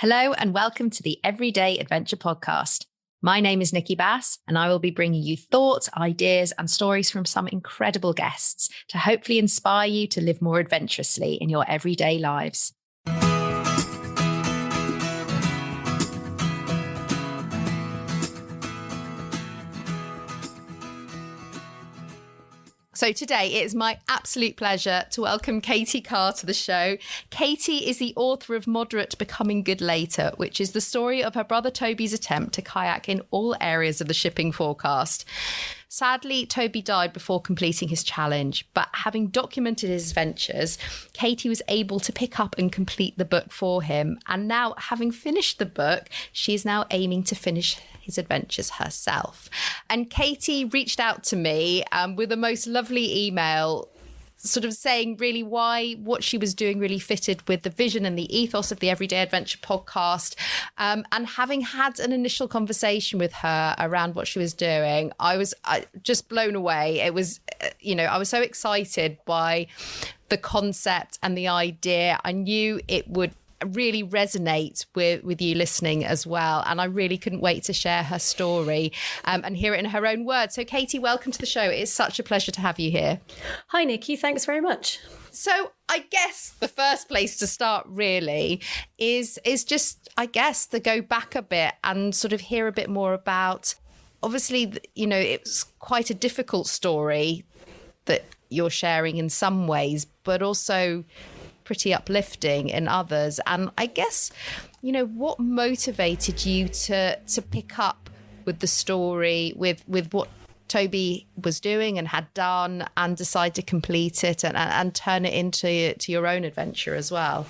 Hello and welcome to the Everyday Adventure Podcast. My name is Nikki Bass and I will be bringing you thoughts, ideas and stories from some incredible guests to hopefully inspire you to live more adventurously in your everyday lives. So today it is my absolute pleasure to welcome Carr to the show. Katie is the author of Moderate Becoming Good Later, which is the story of her brother Toby's attempt to kayak in all areas of the shipping forecast. Sadly, Toby died before completing his challenge, but having documented his adventures, Katie was able to pick up and complete the book for him. And now, having finished the book, she is now aiming to finish his adventures herself. And Katie reached out to me with the most lovely email, sort of saying really why what she was doing really fitted with the vision and the ethos of the Everyday Adventure podcast. And having had an initial conversation with her around what she was doing, I was just blown away. It was, I was so excited by the concept and the idea. I knew it would really resonate with you listening as well. And I really couldn't wait to share her story and hear it in her own words. So Katie, welcome to the show. It is such a pleasure to have you here. Hi, Nikki. Thanks very much. So I guess the first place to start really is just, I guess, to go back a bit and sort of hear a bit more about, obviously, it's quite a difficult story that you're sharing in some ways, but also pretty uplifting in others. And I guess, what motivated you to pick up with the story, with what Toby was doing and had done, and decide to complete it and turn it into your own adventure as well?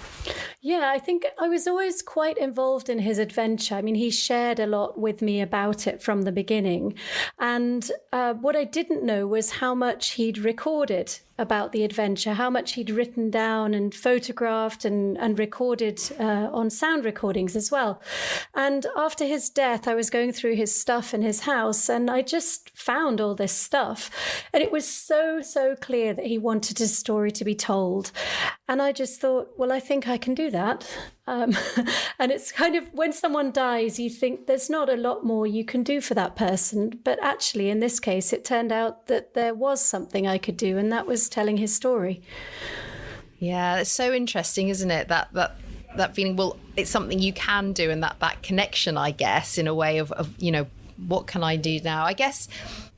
Yeah, I think I was always quite involved in his adventure. I mean, he shared a lot with me about it from the beginning. And what I didn't know was how much he'd recorded about the adventure, how much he'd written down and photographed and recorded on sound recordings as well. And after his death, I was going through his stuff in his house and I just found all this stuff. And it was so clear that he wanted his story to be told. And I just thought, well, I think I can do that. And it's kind of, when someone dies, you think there's not a lot more you can do for that person. But actually, in this case, it turned out that there was something I could do, and that was telling his story. Yeah, it's so interesting, isn't it? That feeling, well, it's something you can do, and that connection, I guess, in a way of what can I do now? I guess,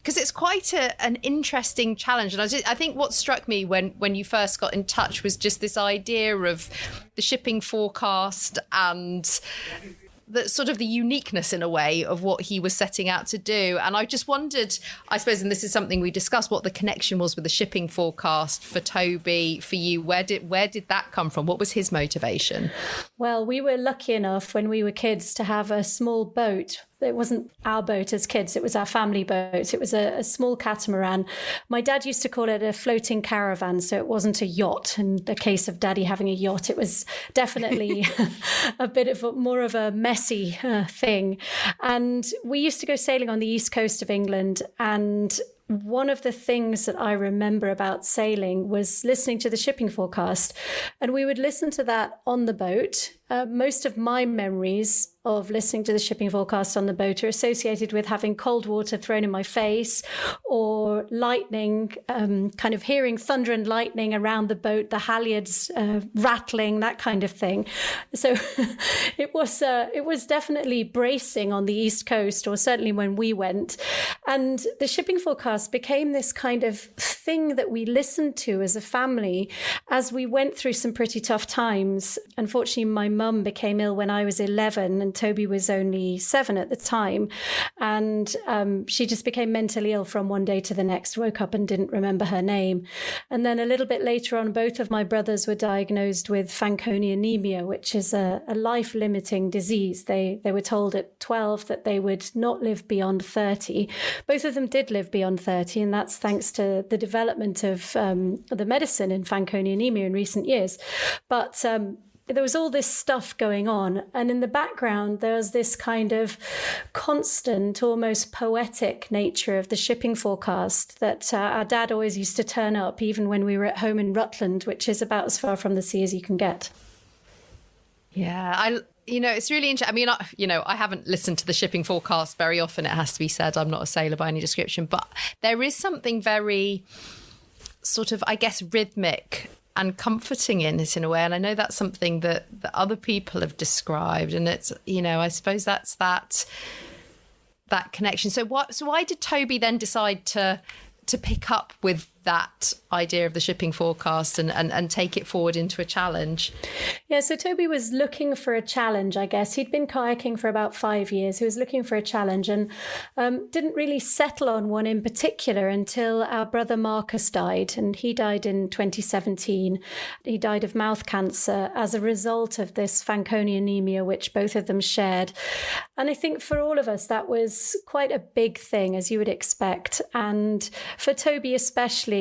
because it's quite an interesting challenge. And I think what struck me when you first got in touch was just this idea of the shipping forecast and the sort of the uniqueness in a way of what he was setting out to do. And I just wondered, I suppose, and this is something we discussed, what the connection was with the shipping forecast for Toby, for you. Where did that come from? What was his motivation? Well, we were lucky enough when we were kids to have a small boat. It wasn't our boat as kids, it was our family boat. It was a small catamaran. My dad used to call it a floating caravan, so it wasn't a yacht. And a case of daddy having a yacht, it was definitely a bit of more of a messy thing. And we used to go sailing on the east coast of England, and one of the things that I remember about sailing was listening to the shipping forecast. And we would listen to that on the boat. Most of my memories of listening to the shipping forecast on the boat are associated with having cold water thrown in my face or lightning, kind of hearing thunder and lightning around the boat, the halyards rattling, that kind of thing. So it was definitely bracing on the East Coast, or certainly when we went. And the shipping forecast became this kind of thing that we listened to as a family as we went through some pretty tough times. Unfortunately, my mum became ill when I was 11 and Toby was only 7 at the time. And she just became mentally ill from one day to the next, woke up and didn't remember her name. And then a little bit later on, both of my brothers were diagnosed with Fanconi anemia, which is a life-limiting disease. They were told at 12 that they would not live beyond 30. Both of them did live beyond 30, and that's thanks to the development of the medicine in Fanconi anemia in recent years. But there was all this stuff going on. And in the background, there was this kind of constant, almost poetic nature of the shipping forecast that our dad always used to turn up, even when we were at home in Rutland, which is about as far from the sea as you can get. Yeah, It's really interesting. I mean, I haven't listened to the shipping forecast very often, it has to be said. I'm not a sailor by any description, but there is something very sort of, I guess, rhythmic and comforting in it in a way. And I know that's something that other people have described. And it's, I suppose that's that connection. So why did Toby then decide to pick up with that idea of the shipping forecast and take it forward into a challenge? Yeah, so Toby was looking for a challenge, I guess. He'd been kayaking for about 5 years. He was looking for a challenge and didn't really settle on one in particular until our brother Marcus died. And he died in 2017. He died of mouth cancer as a result of this Fanconi anemia, which both of them shared. And I think for all of us, that was quite a big thing, as you would expect. And for Toby especially,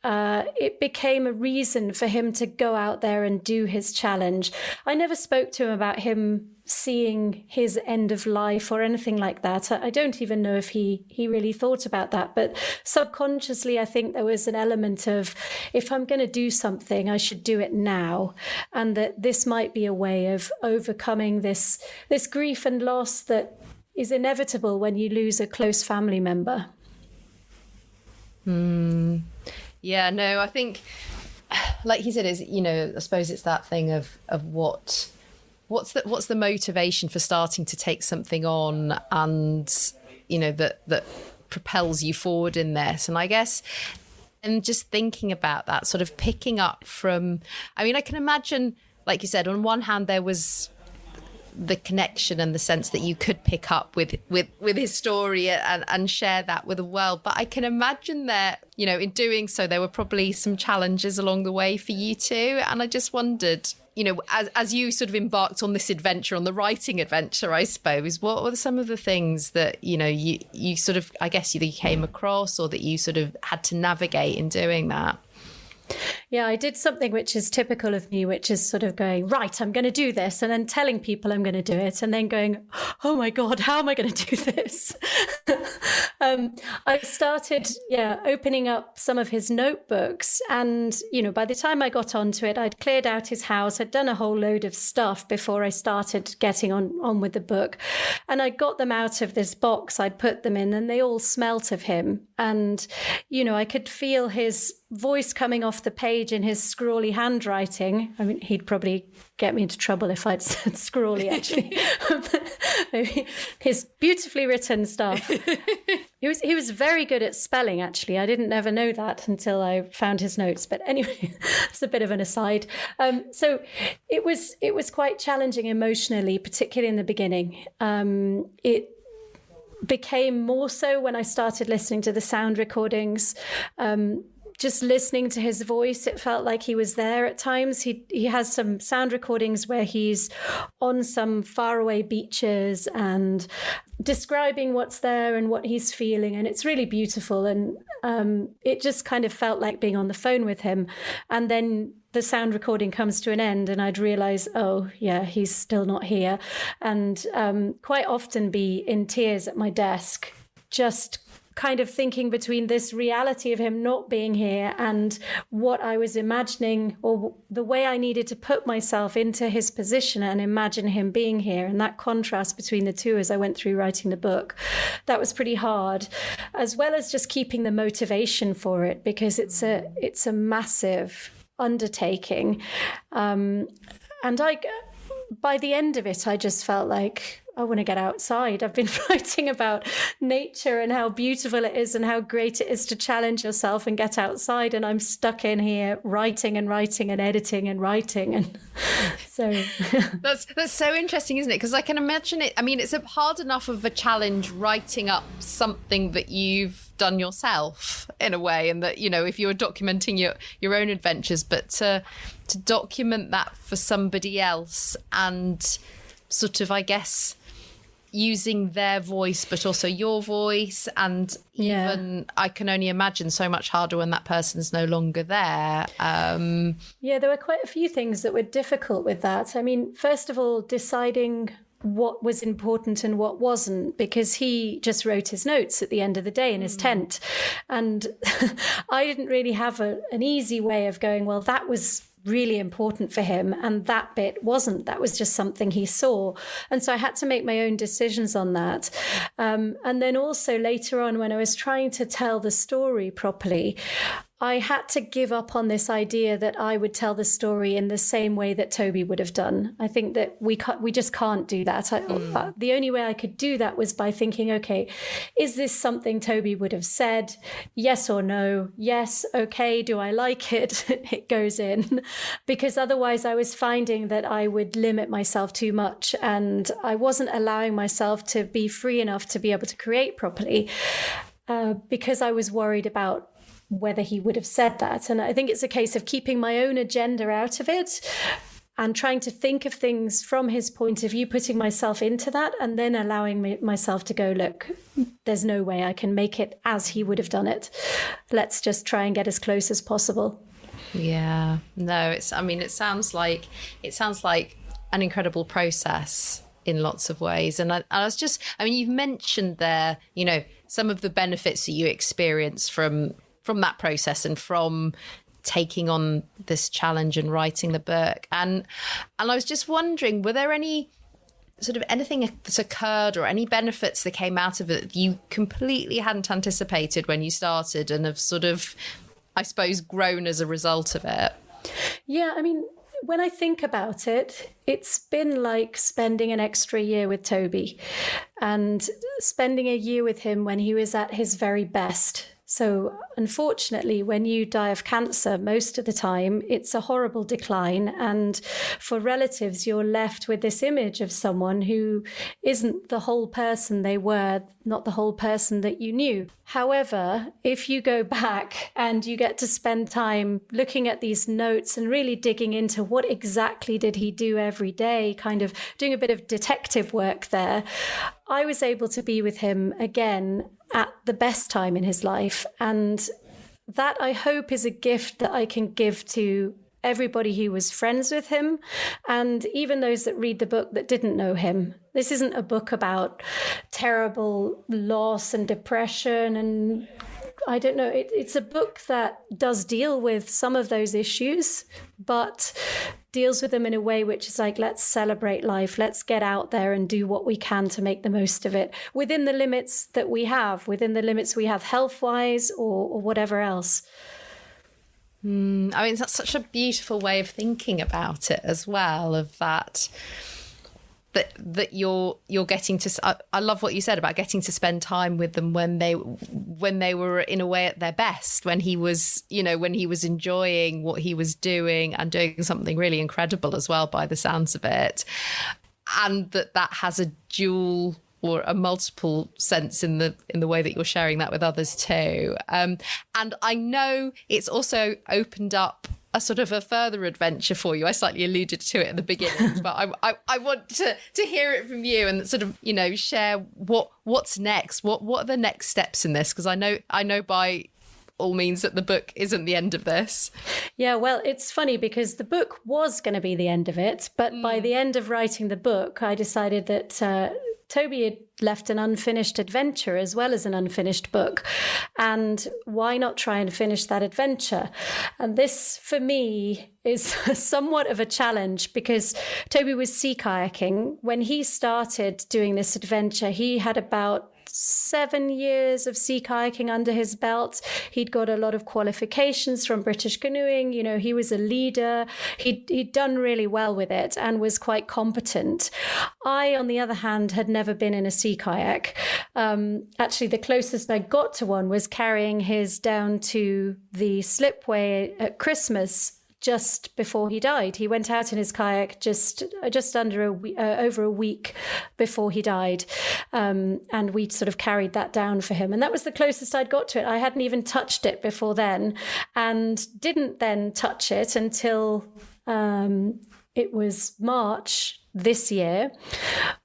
it became a reason for him to go out there and do his challenge. I never spoke to him about him seeing his end of life or anything like that. I don't even know if he really thought about that. But subconsciously, I think there was an element of, if I'm going to do something, I should do it now. And that this might be a way of overcoming this grief and loss that is inevitable when you lose a close family member. Yeah, no, I think, like he said, is, I suppose it's that thing of what's the motivation for starting to take something on, and that propels you forward in this. And I guess, and just thinking about that, sort of picking up from, I mean, I can imagine, like you said, on one hand there was the connection and the sense that you could pick up with his story and share that with the world. But I can imagine that, in doing so, there were probably some challenges along the way for you too. And I just wondered, as you sort of embarked on this adventure, on the writing adventure, I suppose, what were some of the things that, you sort of, I guess, you came across or that you sort of had to navigate in doing that? Yeah, I did something which is typical of me, which is sort of going, right, I'm going to do this, and then telling people I'm going to do it, and then going, oh my God, how am I going to do this? I started, opening up some of his notebooks. And, by the time I got onto it, I'd cleared out his house. I'd done a whole load of stuff before I started getting on with the book. And I got them out of this box. I'd put them in, and they all smelt of him. And, I could feel his voice coming off the page in his scrawly handwriting. I mean, he'd probably get me into trouble if I'd said scrawly, actually. Maybe his beautifully written stuff. He was very good at spelling, actually. I didn't ever know that until I found his notes. But anyway, it's a bit of an aside. So it was quite challenging emotionally, particularly in the beginning. It became more so when I started listening to the sound recordings. Just listening to his voice, it felt like he was there at times. He has some sound recordings where he's on some faraway beaches and describing what's there and what he's feeling. And it's really beautiful. And it just kind of felt like being on the phone with him. And then the sound recording comes to an end and I'd realize, oh, yeah, he's still not here. And quite often be in tears at my desk, just kind of thinking between this reality of him not being here and what I was imagining, or the way I needed to put myself into his position and imagine him being here. And that contrast between the two as I went through writing the book, that was pretty hard, as well as just keeping the motivation for it, because it's a massive undertaking. And by the end of it, I just felt like, I want to get outside. I've been writing about nature and how beautiful it is and how great it is to challenge yourself and get outside. And I'm stuck in here writing and editing and writing. And so that's so interesting, isn't it? Because I can imagine it. I mean, it's hard enough of a challenge writing up something that you've done yourself in a way. And that, if you were documenting your own adventures, but to document that for somebody else and sort of, I guess, using their voice, but also your voice. And even I can only imagine so much harder when that person's no longer there. There were quite a few things that were difficult with that. I mean, first of all, deciding what was important and what wasn't, because he just wrote his notes at the end of the day in his tent. And I didn't really have an easy way of going, well, that was really important for him, and that bit wasn't. That was just something he saw. And so I had to make my own decisions on that. And then also later on, when I was trying to tell the story properly, I had to give up on this idea that I would tell the story in the same way that Toby would have done. I think that we just can't do that. The only way I could do that was by thinking, okay, is this something Toby would have said? Yes or no? Yes. Okay. Do I like it? It goes in. Because otherwise I was finding that I would limit myself too much, and I wasn't allowing myself to be free enough to be able to create properly, because I was worried about whether he would have said that. And I think it's a case of keeping my own agenda out of it and trying to think of things from his point of view, putting myself into that, and then allowing myself to go, look, there's no way I can make it as he would have done it. Let's just try and get as close as possible. Yeah, no, it sounds like an incredible process in lots of ways. And you've mentioned there, some of the benefits that you experience from that process and from taking on this challenge and writing the book. And I was just wondering, were there any sort of anything that occurred or any benefits that came out of it that you completely hadn't anticipated when you started and have sort of, I suppose, grown as a result of it? Yeah, when I think about it, it's been like spending an extra year with Toby and spending a year with him when he was at his very best. So unfortunately, when you die of cancer, most of the time, it's a horrible decline. And for relatives, you're left with this image of someone who isn't the whole person they were, not the whole person that you knew. However, if you go back and you get to spend time looking at these notes and really digging into what exactly did he do every day, kind of doing a bit of detective work there, I was able to be with him again at the best time in his life. And that, I hope, is a gift that I can give to everybody who was friends with him, and even those that read the book that didn't know him. This isn't a book about terrible loss and depression and I don't know. It's a book that does deal with some of those issues, but deals with them in a way which is like, let's celebrate life. Let's get out there and do what we can to make the most of it within the limits that we have, health-wise or whatever else. That's such a beautiful way of thinking about it as well, of that you're getting to, I love what you said about getting to spend time with them when they were in a way at their best, when he was enjoying what he was doing and doing something really incredible as well by the sounds of it. And that has a dual or a multiple sense in the way that you're sharing that with others too. And I know it's also opened up a sort of a further adventure for you. I slightly alluded to it at the beginning, but I want to hear it from you and sort of, share what's next. What are the next steps in this? Because I know by all means that the book isn't the end of this. Yeah, well, it's funny because the book was going to be the end of it, but by the end of writing the book, I decided that Toby had left an unfinished adventure as well as an unfinished book. And why not try and finish that adventure? And this, for me, is somewhat of a challenge because Toby was sea kayaking. When he started doing this adventure, he had about 7 years of sea kayaking under his belt. He'd got a lot of qualifications from British Canoeing. He was a leader. He'd done really well with it and was quite competent. I, on the other hand, had never been in a sea kayak. Actually, the closest I got to one was carrying his down to the slipway at Christmas just before he died. He went out in his kayak just under over a week before he died. And we sort of carried that down for him. And that was the closest I'd got to it. I hadn't even touched it before then and didn't then touch it until it was March this year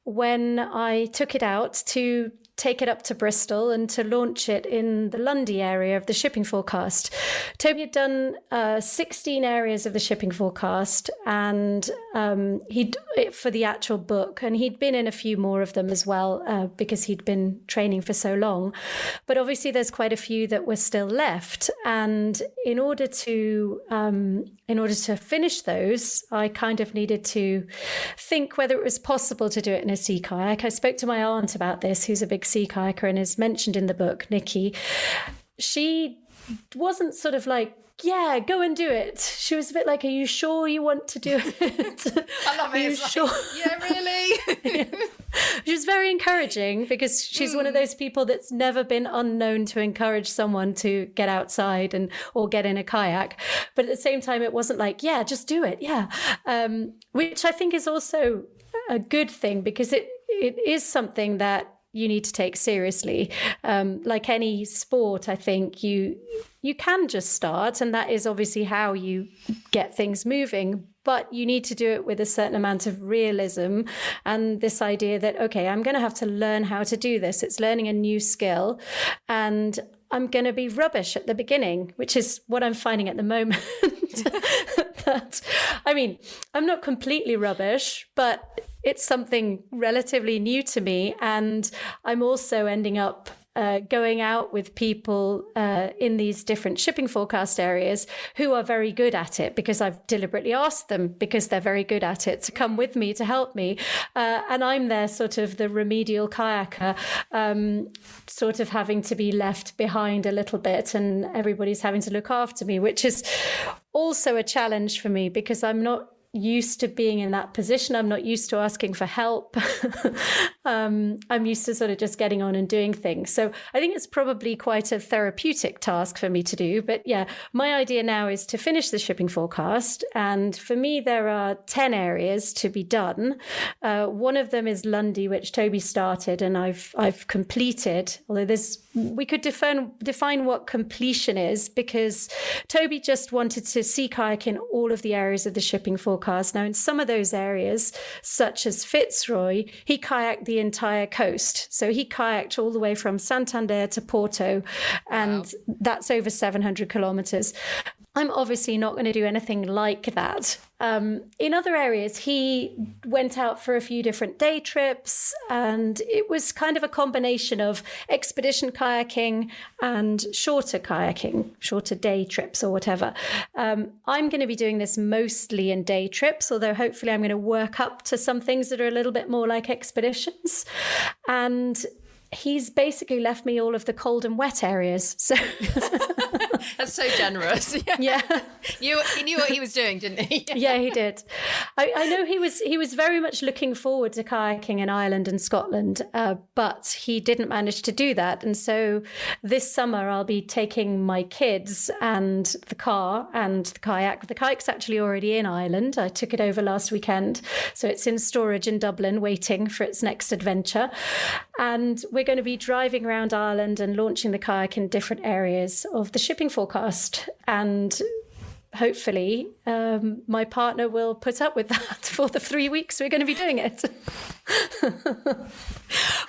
when I took it out to take it up to Bristol and to launch it in the Lundy area of the shipping forecast. Toby had done 16 areas of the shipping forecast, and for the actual book, and he'd been in a few more of them as well because he'd been training for so long. But obviously there's quite a few that were still left, and in order to finish those, I kind of needed to think whether it was possible to do it in a sea kayak. I spoke to my aunt about this, who's a big sea kayaker and is mentioned in the book, Nikki. She wasn't sort of like, yeah, go and do it. She was a bit like, are you sure you want to do it? I love it. Are you sure? Yeah, really? Yeah. Which was very encouraging, because she's one of those people that's never been unknown to encourage someone to get outside or get in a kayak. But at the same time, it wasn't like, yeah, just do it. Yeah. Which I think is also a good thing, because it is something that you need to take seriously. Like any sport, I think you can just start, and that is obviously how you get things moving, but you need to do it with a certain amount of realism and this idea that, okay, I'm going to have to learn how to do this. It's learning a new skill, and I'm going to be rubbish at the beginning, which is what I'm finding at the moment. I'm not completely rubbish, but it's something relatively new to me. And I'm also ending up going out with people in these different shipping forecast areas who are very good at it, because I've deliberately asked them, because they're very good at it, to come with me, to help me. And I'm there sort of the remedial kayaker, sort of having to be left behind a little bit, and everybody's having to look after me, which is also a challenge for me, because I'm not used to being in that position. I'm not used to asking for help. I'm used to sort of just getting on and doing things. So I think it's probably quite a therapeutic task for me to do. But yeah, my idea now is to finish the shipping forecast. And for me, there are 10 areas to be done. One of them is Lundy, which Toby started and I've completed. Although we could define what completion is, because Toby just wanted to sea kayak in all of the areas of the shipping forecast. Now, in some of those areas, such as Fitzroy, he kayaked the entire coast. So he kayaked all the way from Santander to Porto, and that's over 700 kilometers. I'm obviously not going to do anything like that. In other areas, he went out for a few different day trips, and it was kind of a combination of expedition kayaking and shorter kayaking, shorter day trips or whatever. I'm going to be doing this mostly in day trips, although hopefully I'm going to work up to some things that are a little bit more like expeditions. And he's basically left me all of the cold and wet areas. So that's so generous. Yeah. He knew what he was doing, didn't he? Yeah, he did. I know he was very much looking forward to kayaking in Ireland and Scotland, but he didn't manage to do that. And so this summer I'll be taking my kids and the car and the kayak. The kayak's actually already in Ireland. I took it over last weekend. So it's in storage in Dublin, waiting for its next adventure. And we're going to be driving around Ireland and launching the kayak in different areas of the shipping forecast. And hopefully my partner will put up with that for the 3 weeks we're going to be doing it.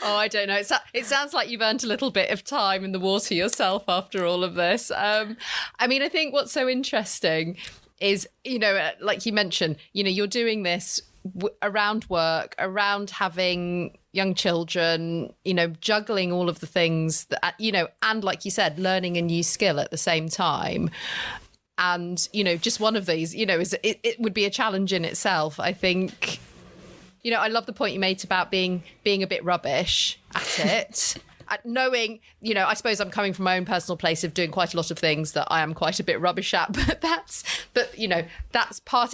Oh, I don't know. It sounds like you've earned a little bit of time in the water yourself after all of this. I think what's so interesting is, like you mentioned, you're doing this around work, around having young children, juggling all of the things that, and like you said, learning a new skill at the same time. And, just one of these, it would be a challenge in itself. I think, I love the point you made about being a bit rubbish at it. Knowing, I suppose I'm coming from my own personal place of doing quite a lot of things that I am quite a bit rubbish at, but that's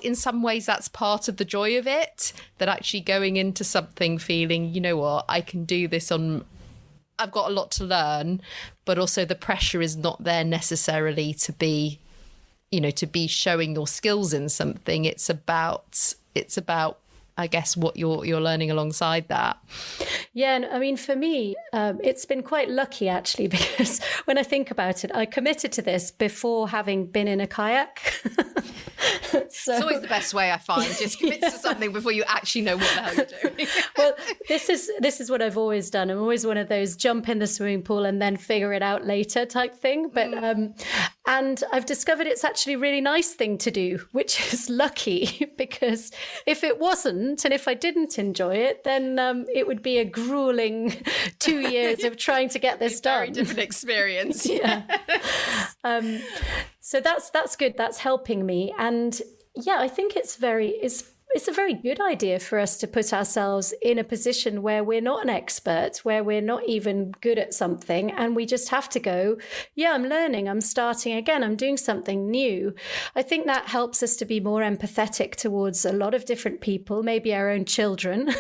in some ways, that's part of the joy of it, that actually going into something feeling, I can do this I've got a lot to learn, but also the pressure is not there necessarily to be showing your skills in something. It's about, I guess, what you're learning alongside that. Yeah, and for me, it's been quite lucky actually, because when I think about it, I committed to this before having been in a kayak. It's always the best way, I find. Just commit to something before you actually know what the hell you're doing. Well, this is what I've always done. I'm always one of those jump in the swimming pool and then figure it out later type thing. But and I've discovered it's actually a really nice thing to do, which is lucky, because if it wasn't, and if I didn't enjoy it, then it would be a grueling 2 years of trying to get this done. Very different experience. Yeah. So that's good. That's helping me. And yeah, I think it's a very good idea for us to put ourselves in a position where we're not an expert, where we're not even good at something, and we just have to go, yeah, I'm learning, I'm starting again, I'm doing something new. I think that helps us to be more empathetic towards a lot of different people, maybe our own children,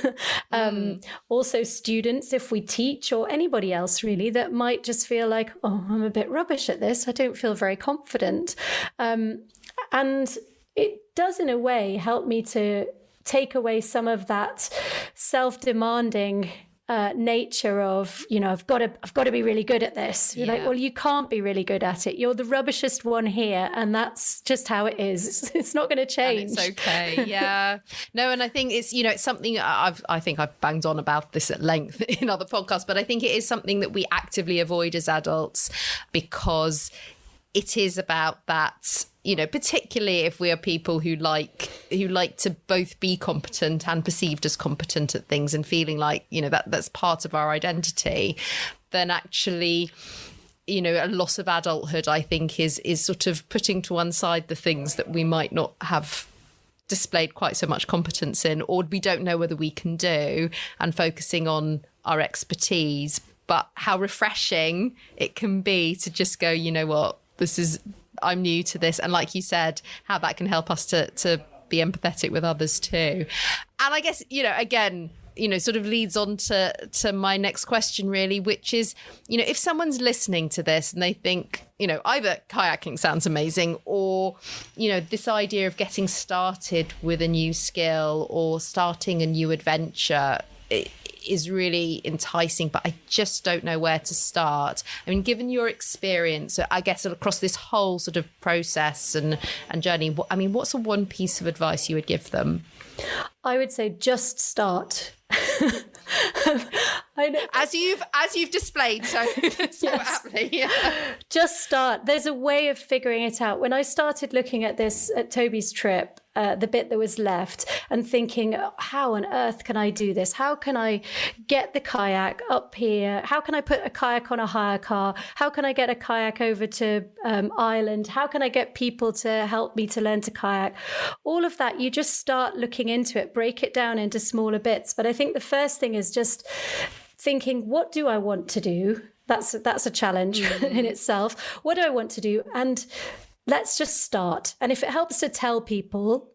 also students, if we teach, or anybody else really that might just feel like, oh, I'm a bit rubbish at this, I don't feel very confident. And it does, in a way, help me to take away some of that self-demanding nature of, I've got to be really good at this. You're like, well, you can't be really good at it. You're the rubbishest one here, and that's just how it is. It's not going to change. And it's okay. Yeah. No, and I think it's, it's something I think I've banged on about this at length in other podcasts, but I think it is something that we actively avoid as adults, because it is about that, particularly if we are people who like to both be competent and perceived as competent at things, and feeling like, that's part of our identity, then actually, a loss of adulthood, I think, is sort of putting to one side the things that we might not have displayed quite so much competence in, or we don't know whether we can do, and focusing on our expertise. But how refreshing it can be to just go, you know what, I'm new to this. And like you said, how that can help us to be empathetic with others too. And I guess, again, sort of leads on to my next question really, which is, if someone's listening to this and they think, either kayaking sounds amazing, or, this idea of getting started with a new skill or starting a new adventure, is really enticing, but I just don't know where to start. I mean, given your experience, I guess, across this whole sort of process and journey, what's the one piece of advice you would give them? I would say just start. I know. As you've displayed so aptly. Yeah. Just start. There's a way of figuring it out. When I started looking at this at Toby's trip, the bit that was left, and thinking, how on earth can I do this? How can I get the kayak up here? How can I put a kayak on a hire car? How can I get a kayak over to Ireland? How can I get people to help me to learn to kayak? All of that, you just start looking into it, break it down into smaller bits. But I think the first thing is just thinking, what do I want to do? That's a challenge in itself. What do I want to do? And let's just start. And if it helps to tell people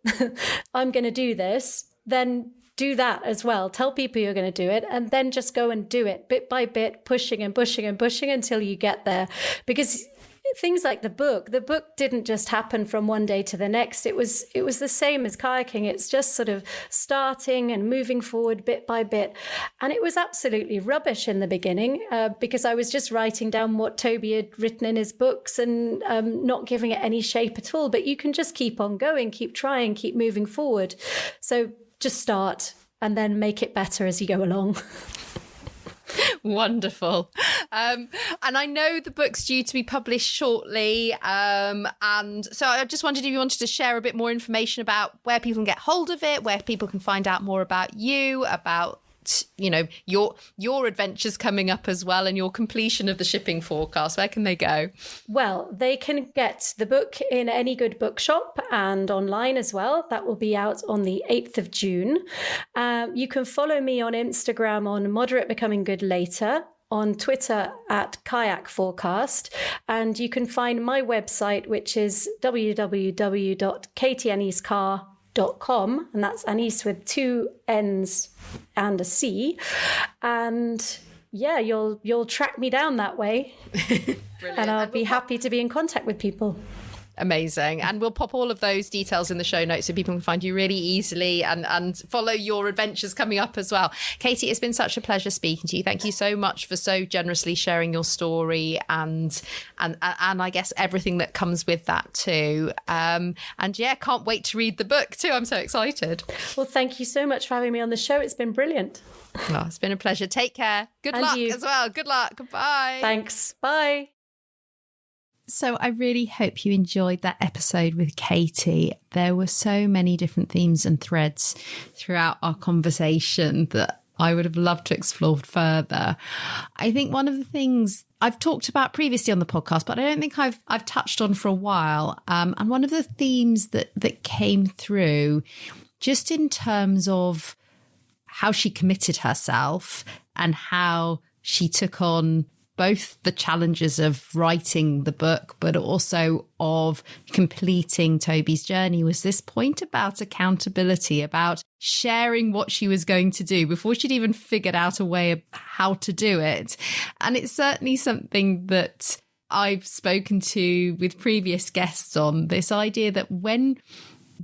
I'm going to do this, then do that as well. Tell people you're going to do it, and then just go and do it bit by bit, pushing and pushing and pushing until you get there. Because things like the book didn't just happen from one day to the next. It was the same as kayaking. It's just sort of starting and moving forward bit by bit. And it was absolutely rubbish in the beginning because I was just writing down what Toby had written in his books and not giving it any shape at all. But you can just keep on going, keep trying, keep moving forward. So just start and then make it better as you go along. Wonderful. And I know the book's due to be published shortly. And so I just wondered if you wanted to share a bit more information about where people can get hold of it, where people can find out more about you, about your adventures coming up as well, and your completion of the shipping forecast. Where can they go? Well, they can get the book in any good bookshop and online as well. That will be out on the 8th of June. You can follow me on Instagram on Moderate Becoming Good Later, on Twitter at Kayak Forecast, and you can find my website, which is www.katieanisecarr.com, and that's Anise with 2 N's and a C. And yeah, you'll track me down that way. And I'll be happy to be in contact with people. Amazing. And we'll pop all of those details in the show notes so people can find you really easily and follow your adventures coming up as well. Katie, it's been such a pleasure speaking to you. Thank you so much for so generously sharing your story and I guess everything that comes with that too. And yeah, can't wait to read the book too. I'm so excited. Well, thank you so much for having me on the show. It's been brilliant. Oh, it's been a pleasure. Take care. Good luck as well. Good luck. Bye. Thanks. Bye. So I really hope you enjoyed that episode with Katie. There were so many different themes and threads throughout our conversation that I would have loved to explore further. I think one of the things I've talked about previously on the podcast, but I don't think I've touched on for a while. And one of the themes that came through, just in terms of how she committed herself and how she took on both the challenges of writing the book, but also of completing Toby's journey, was this point about accountability, about sharing what she was going to do before she'd even figured out a way of how to do it. And it's certainly something that I've spoken to with previous guests on, this idea that when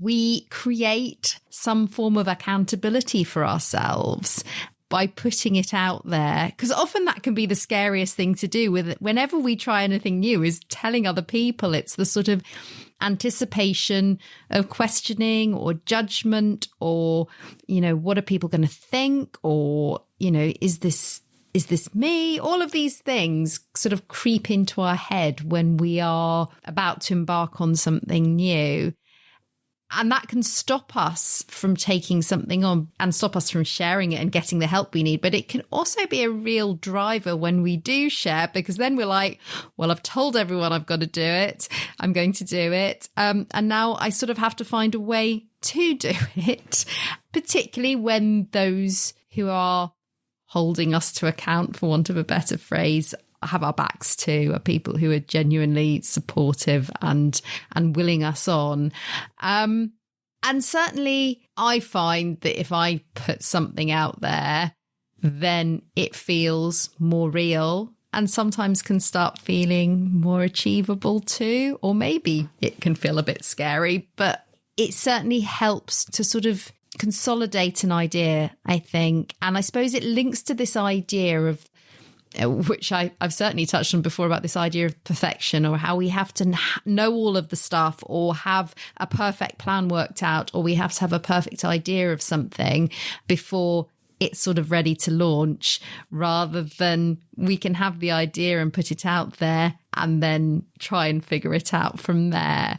we create some form of accountability for ourselves by putting it out there, because often that can be the scariest thing to do with it. Whenever we try anything new, is telling other people. It's the sort of anticipation of questioning or judgment, or, you know, what are people going to think? Or, you know, is this me? All of these things sort of creep into our head when we are about to embark on something new. And that can stop us from taking something on and stop us from sharing it and getting the help we need. But it can also be a real driver when we do share, because then we're like, well, I've told everyone I've got to do it. I'm going to do it. And now I sort of have to find a way to do it, particularly when those who are holding us to account, for want of a better phrase, have our backs to, are people who are genuinely supportive and willing us on. And certainly I find that if I put something out there, then it feels more real and sometimes can start feeling more achievable too. Or maybe it can feel a bit scary, but it certainly helps to sort of consolidate an idea, I think. And I suppose it links to this idea of, which I've certainly touched on before, about this idea of perfection, or how we have to know all of the stuff or have a perfect plan worked out, or we have to have a perfect idea of something before it's sort of ready to launch, rather than we can have the idea and put it out there and then try and figure it out from there.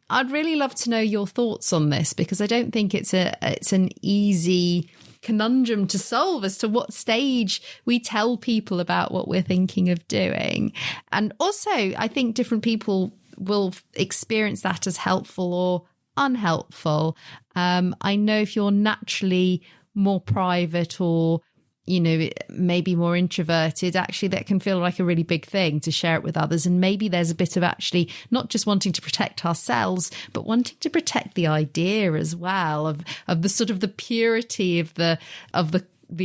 I'd really love to know your thoughts on this, because I don't think it's an easy conundrum to solve as to what stage we tell people about what we're thinking of doing. And also, I think different people will experience that as helpful or unhelpful. I know if you're naturally more private, or, you know, maybe more introverted, actually that can feel like a really big thing to share it with others. And maybe there's a bit of actually not just wanting to protect ourselves, but wanting to protect the idea as well, of the sort of the purity of the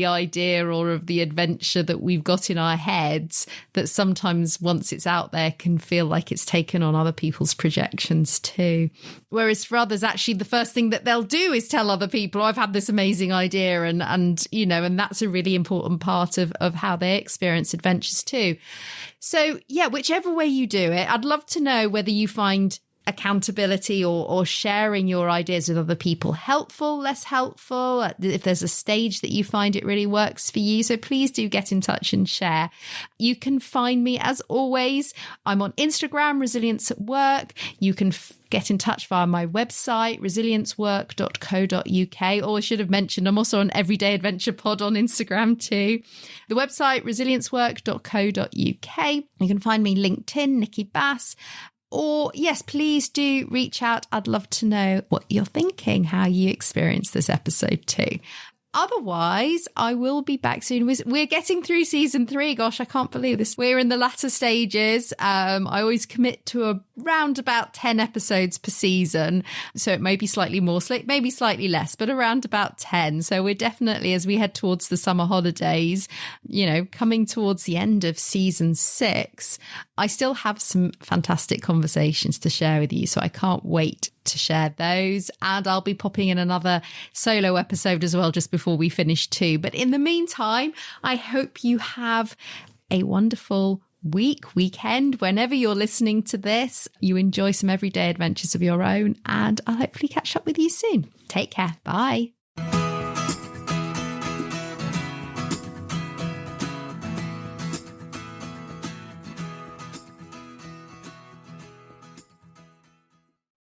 idea or of the adventure that we've got in our heads, that sometimes once it's out there can feel like it's taken on other people's projections too. Whereas for others, actually the first thing that they'll do is tell other people, oh, I've had this amazing idea, and you know, and that's a really important part of how they experience adventures too. So yeah, whichever way you do it, I'd love to know whether you find accountability or sharing your ideas with other people helpful, less helpful, if there's a stage that you find it really works for you. So please do get in touch and share. You can find me, as always, I'm on Instagram, Resilience at Work. You can get in touch via my website, resiliencework.co.uk. Or I should have mentioned, I'm also on Everyday Adventure Pod on Instagram too. The website, resiliencework.co.uk. You can find me LinkedIn, Nikki Bass. Or yes, please do reach out. I'd love to know what you're thinking, how you experienced this episode too. otherwise, I will be back soon. We're getting through season 3. Gosh, I can't believe this. We're in the latter stages. I always commit to around about 10 episodes per season. So it may be slightly more, maybe slightly less, but around about 10. So we're definitely, as we head towards the summer holidays, coming towards the end of season 6. I still have some fantastic conversations to share with you. So I can't wait to share those, and I'll be popping in another solo episode as well just before we finish too. But in the meantime, I hope you have a wonderful weekend, whenever you're listening to this. You enjoy some everyday adventures of your own, and I'll hopefully catch up with you soon. Take care. Bye.